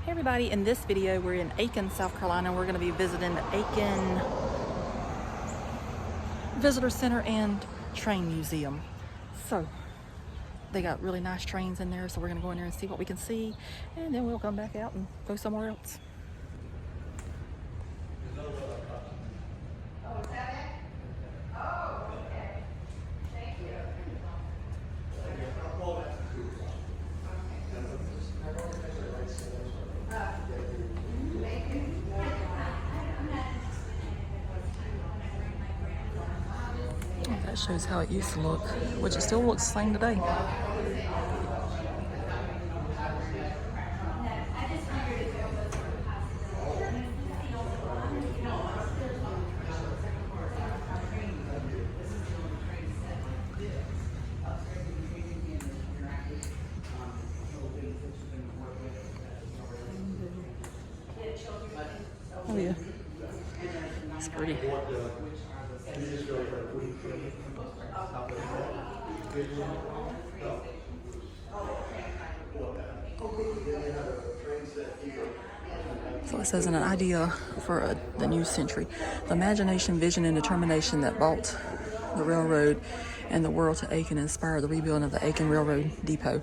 Hey everybody, in this video we're in Aiken, South Carolina. We're going to be visiting the Aiken Visitor Center and Train Museum. So they got really nice trains in there, so we're going to go in there and see what we can see, and then we'll come back out and go somewhere else. That shows how it used to look, which it still looks the same today. Oh yeah, it's pretty. So it says, an idea for the new century. The imagination, vision, and determination that brought the railroad and the world to Aiken inspired the rebuilding of the Aiken Railroad Depot.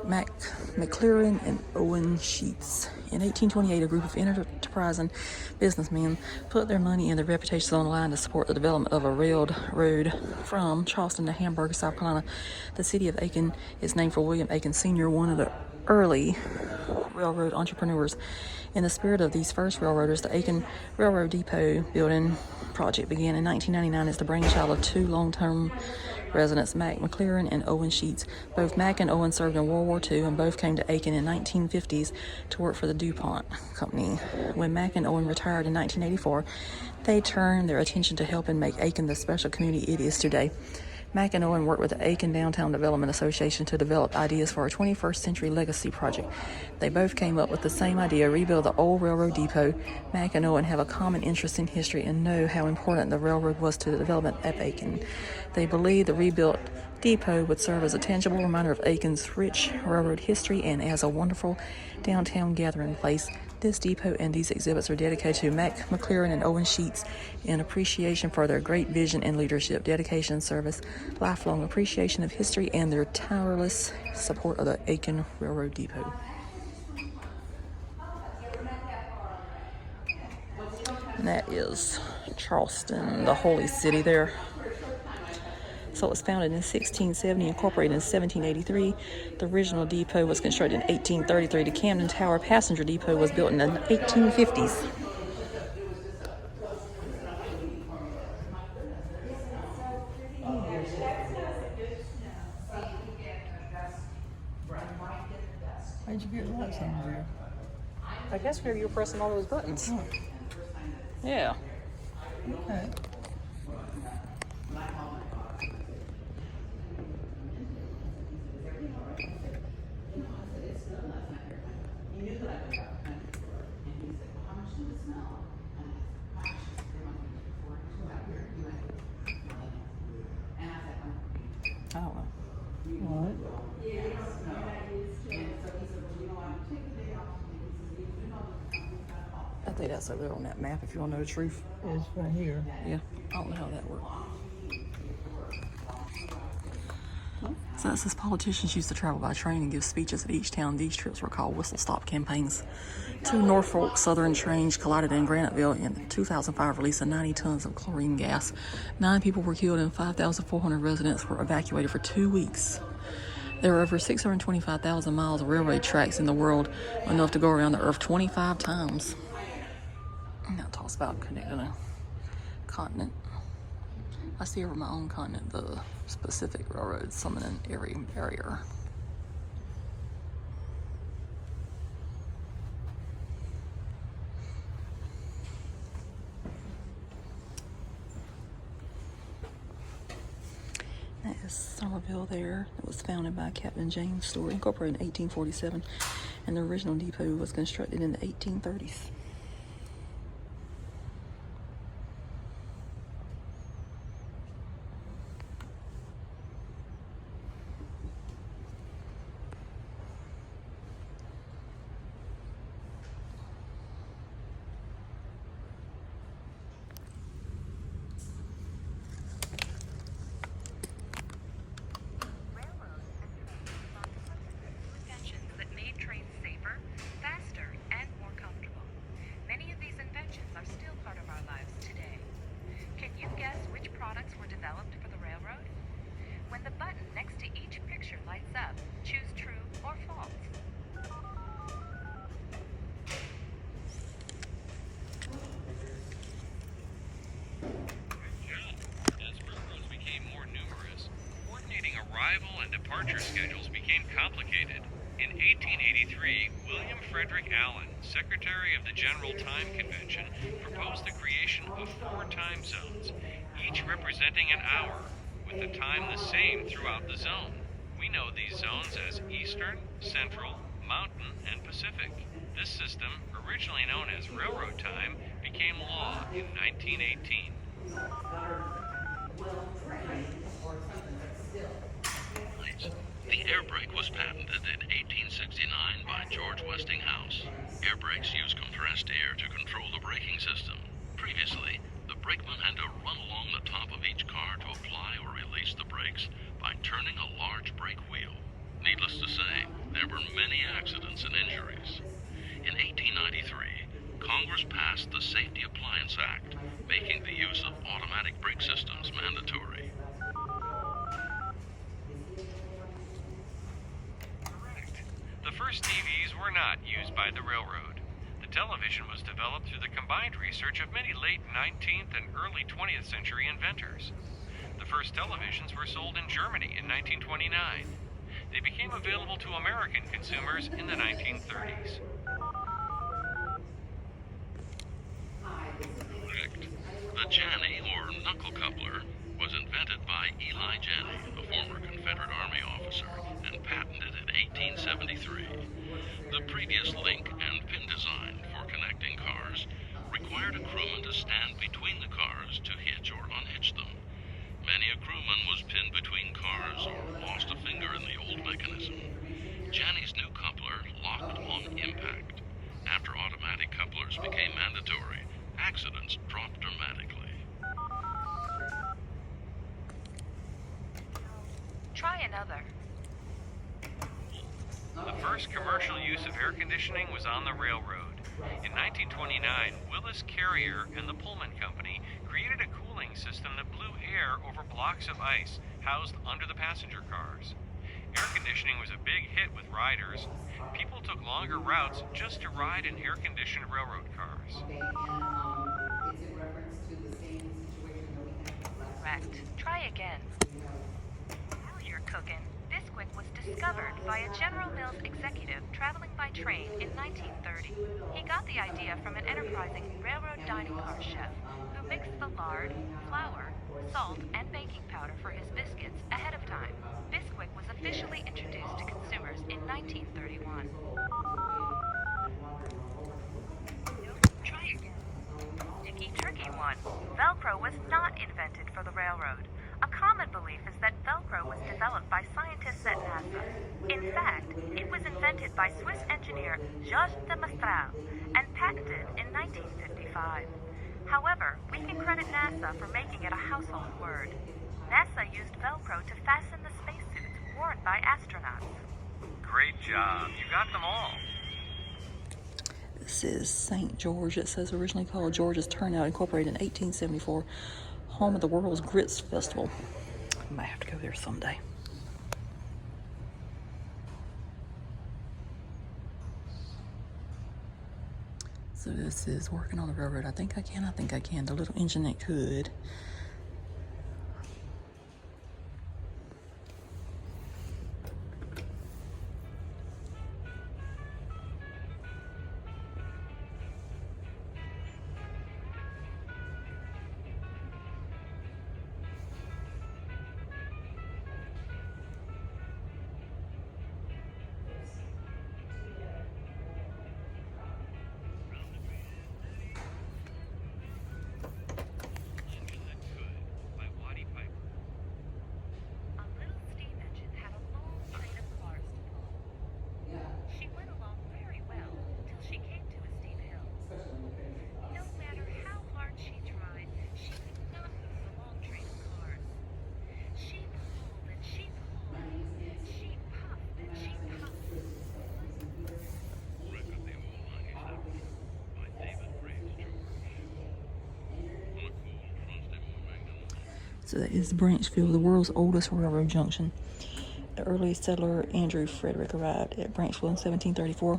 McLaren and Owen Sheets. In 1828, a group of enterprising businessmen put their money and their reputations on the line to support the development of a railroad from Charleston to Hamburg, South Carolina. The city of Aiken is named for William Aiken Sr., one of the early railroad entrepreneurs. In the spirit of these first railroaders, the Aiken Railroad Depot building project began in 1999 as the brainchild of two long-term residents, McLaren and Owen Sheets. Both Mac and Owen served in World War II, and both came to Aiken in 1950s to work for the DuPont Company. When Mac and Owen retired in 1984, they turned their attention to helping make Aiken the special community it is today. Mac and Owen worked with the Aiken Downtown Development Association to develop ideas for a 21st century legacy project. They both came up with the same idea: rebuild the old railroad depot. Mac and Owen have a common interest in history and know how important the railroad was to the development of Aiken. They believe the rebuilt depot would serve as a tangible reminder of Aiken's rich railroad history and as a wonderful downtown gathering place. This depot and these exhibits are dedicated to Mac, McLaren, and Owen Sheets in appreciation for their great vision and leadership, dedication, service, lifelong appreciation of history, and their tireless support of the Aiken Railroad Depot. And that is Charleston, the holy city there. So it was founded in 1670, incorporated in 1783. The original depot was constructed in 1833. The Camden Tower Passenger Depot was built in the 1850s. How'd you get lights on there? I guess maybe you were pressing all those buttons. Oh. Yeah. Okay. I don't know. What? I think that's over there on that map if you want to know the truth. It's right here. Yeah, I don't know how that works. So it says politicians used to travel by train and give speeches at each town. These trips were called whistle-stop campaigns. Two Norfolk Southern trains collided in Graniteville in 2005, releasing 90 tons of chlorine gas. 9 people were killed and 5,400 residents were evacuated for 2 weeks. There are over 625,000 miles of railroad tracks in the world, enough to go around the earth 25 times. And that talks about connecting a continent. I see over my own continent the Pacific Railroad summoning every barrier. That is Somerville there. It was founded by Captain James Stewart, incorporated in 1847, and the original depot was constructed in the 1830s. departure schedules became complicated. In 1883, William Frederick Allen, Secretary of the General Time Convention, proposed the creation of 4 time zones, each representing an hour, with the time the same throughout the zone. We know these zones as Eastern, Central, Mountain, and Pacific. This system, originally known as railroad time, became law in 1918. The air brake was patented in 1869 by George Westinghouse. Air brakes use compressed air to control the braking system. Previously, the brakeman had to run along the top of each car to apply or release the brakes by turning a large brake wheel. Needless to say, there were many accidents and injuries. In 1893, Congress passed the Safety Appliance Act, making the use of automatic brake systems mandatory. The first TVs were not used by the railroad. The television was developed through the combined research of many late 19th and early 20th century inventors. The first televisions were sold in Germany in 1929. They became available to American consumers in the 1930s. Correct. The Janney, or knuckle coupler, was invented by Eli Janney, a former Confederate Army officer, and patented in 1873. The previous link and pin design for connecting cars required a crewman to stand between the cars to hitch or unhitch them. Many a crewman was pinned between cars or lost a finger in the old mechanism. Janney's new coupler locked on impact. After automatic couplers became mandatory, accidents dropped dramatically. Try another. The first commercial use of air conditioning was on the railroad. In 1929, Willis Carrier and the Pullman Company created a cooling system that blew air over blocks of ice housed under the passenger cars. Air conditioning was a big hit with riders. People took longer routes just to ride in air-conditioned railroad cars. It's in reference to the same situation that we had last Correct. Try again. While you're cooking, Bisquick was discovered by a General Mills executive traveling by train in 1930. He got the idea from an enterprising railroad dining car chef who mixed the lard, flour, salt, and baking powder for his biscuits ahead of time. Bisquick was officially introduced to consumers in 1931. Try again. Sticky tricky one. Velcro was not invented for the railroad. A common belief is that Velcro was developed by scientists at NASA. In fact, it was invented by Swiss engineer Georges de Mestral and patented in 1955. However, we can credit NASA for making it a household word. NASA used Velcro to fasten the spacesuits worn by astronauts. Great job. You got them all. This is St. George. It says originally called George's Turnout, incorporated in 1874, home of the World's Grits Festival. I might have to go there someday. So this is working on the railroad. I think I can. The little engine that could. So that is Branchville, the world's oldest railroad junction. The earliest settler, Andrew Frederick, arrived at Branchville in 1734.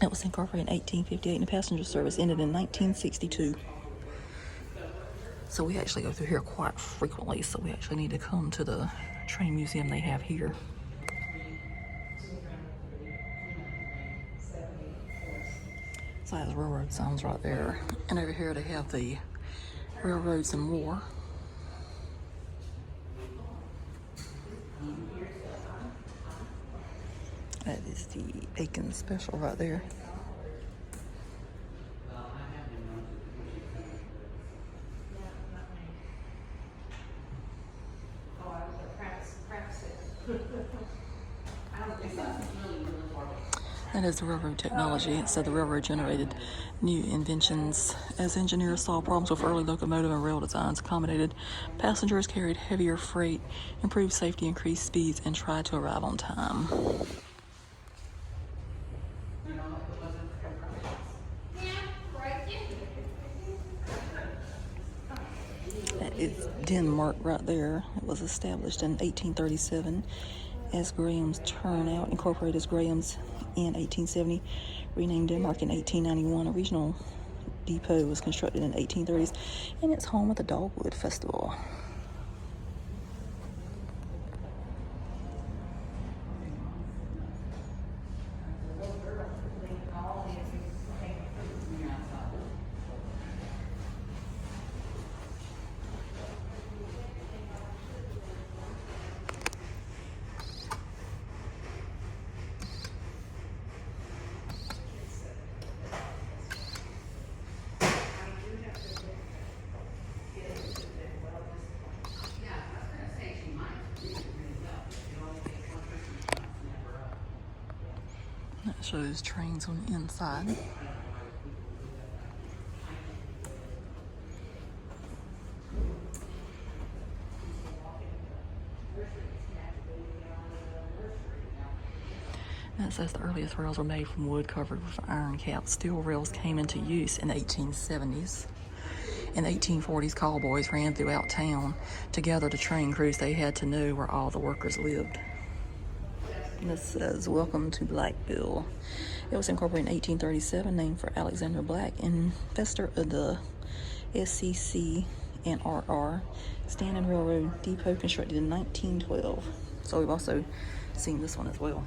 It was incorporated in 1858, and the passenger service ended in 1962. So we actually go through here quite frequently, so we actually need to come to the train museum they have here. So that's railroad signs right there. And over here they have the Railroads and War. That is the Aiken special right there. That is the railroad technology. It said the railroad generated new inventions as engineers solved problems with early locomotive and rail designs, accommodated passengers, carried heavier freight, improved safety, increased speeds, and tried to arrive on time. That is Denmark right there. It was established in 1837 as Graham's Turnout, incorporated as Graham's in 1870, renamed Denmark in 1891. A regional depot was constructed in the 1830s, and it's home of the Dogwood Festival. That shows trains on the inside. That says the earliest rails were made from wood covered with iron caps. Steel rails came into use in the 1870s. In the 1840s, callboys ran throughout town to gather the train crews. They had to know where all the workers lived. And this says, "Welcome to Blackville." It was incorporated in 1837, named for Alexander Black, investor of the SCC and RR. Standing Railroad Depot constructed in 1912. So we've also seen this one as well.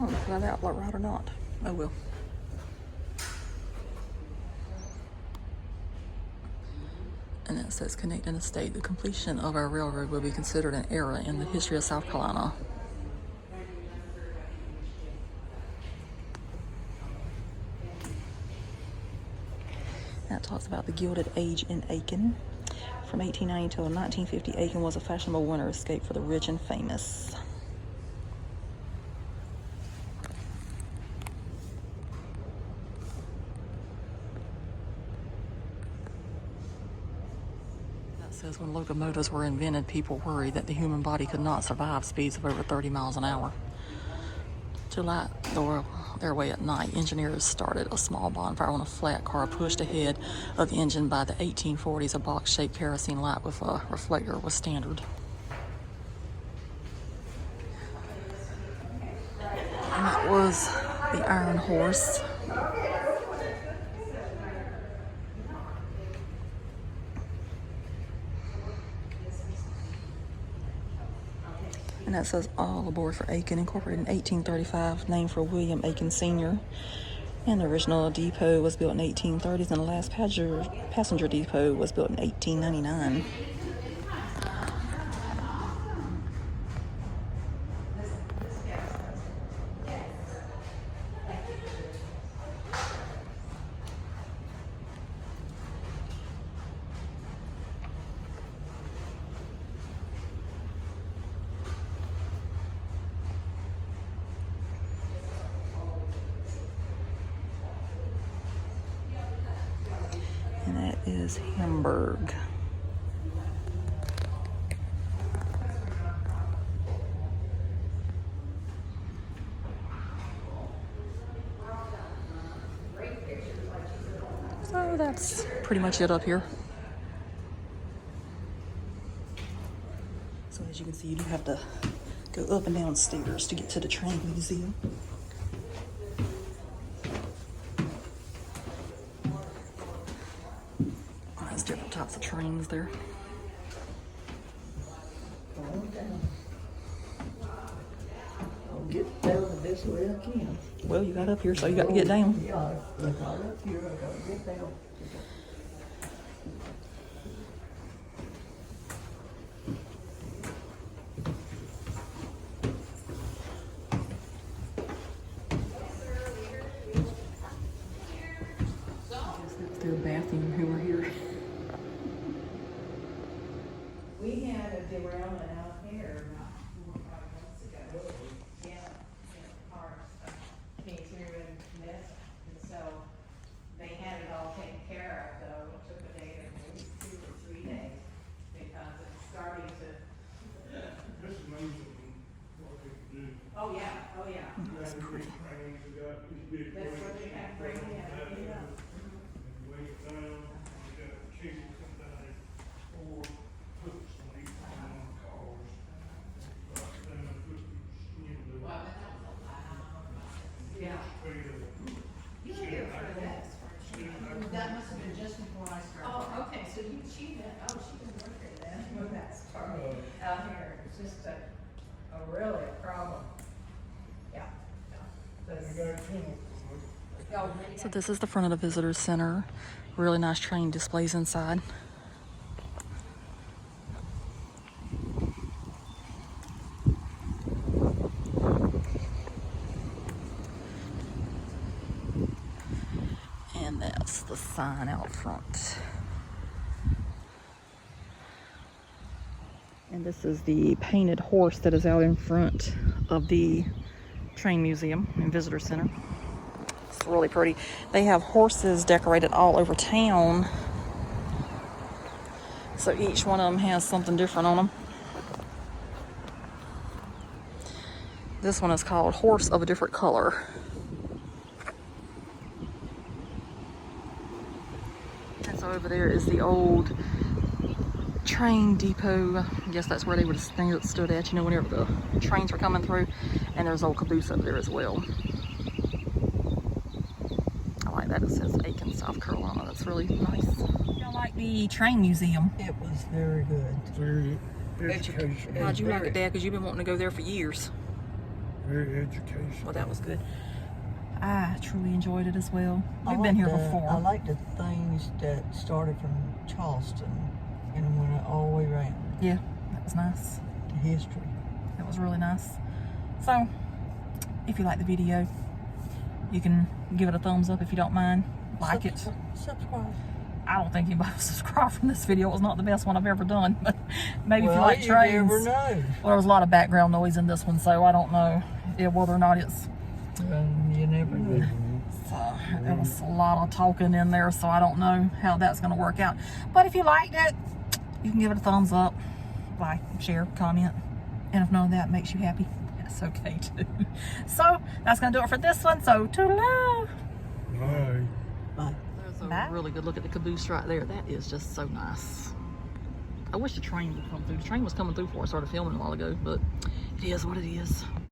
I don't know if I'm outlaw right or not. Oh well. And it says, "Connecting the state. The completion of our railroad will be considered an era in the history of South Carolina." That talks about the Gilded Age in Aiken. From 1890 until 1950, Aiken was a fashionable winter escape for the rich and famous. Says when locomotives were invented, people worried that the human body could not survive speeds of over 30 miles an hour. To light their way at night, engineers started a small bonfire on a flat car pushed ahead of the engine. By the 1840s, a box-shaped kerosene light with a reflector was standard. And that was the Iron Horse. And that says, "All aboard for Aiken," incorporated in 1835, named for William Aiken Sr. And the original depot was built in 1830s, and the last passenger depot was built in 1899. is Hamburg. So that's pretty much it up here. So as you can see, you do have to go up and down stairs to get to the train museum. There's different types of trains there. I'll get down the best way I can. Well, you got up here, so you got to get down. Yeah, I got up here, I gotta get down. That's their bathroom who were here. We had a derailment out here about 4 or 5 months ago. Yeah, cars came through and missed, and so they had it all taken care of, though it took a day or maybe 2 or 3 days, because it's starting to. This is amazing what they can do. Oh, yeah, oh, yeah. That's pretty. Trains, they got these big That's what weights. they have, bringing it, yeah. And weigh it down, they got cables come down it, or hooks on each one of the cars. Then they put the, Yeah. straight up. You were here for this. That must have been just before I started. Oh, okay, so she didn't work here then, when that started out here. It's just a really a problem. Yeah. They got chemicals. So this is the front of the visitor center. Really nice train displays inside. And that's the sign out front. And this is the painted horse that is out in front of the train museum and visitor center. It's really pretty. They have horses decorated all over town. So each one of them has something different on them. This one is called Horse of a Different Color. And so over there is the old train depot. I guess that's where they would have stood at, you know, whenever the trains were coming through. And there's old caboose up there as well. I like that. It says Aiken, South Carolina. That's really nice. I like the train museum. It was very good. Very educational. How'd you like it, Dad? Because you've been wanting to go there for years. Very educational. Well, that was good. I truly enjoyed it as well. We've been here before. I like the things that started from Charleston and went all the way around. Yeah, that was nice. The history. It was really nice. So, if you like the video, you can give it a thumbs up if you don't mind. Like it. Subscribe. I don't think anybody will subscribe from this video. It was not the best one I've ever done. But maybe if you Well, like trains. you never know. Well, there was a lot of background noise in this one, so I don't know whether or not it's. You never know. So, there was a lot of talking in there, so I don't know how that's going to work out. But if you liked it, you can give it a thumbs up, like, share, comment. And if none of that makes you happy, that's okay too. So, that's going to do it for this one. So, toodaloo! Bye. Bye. There's a Bye. really good look at the caboose right there. That is just so nice. I wish the train would come through. The train was coming through before I started filming a while ago, but it is what it is.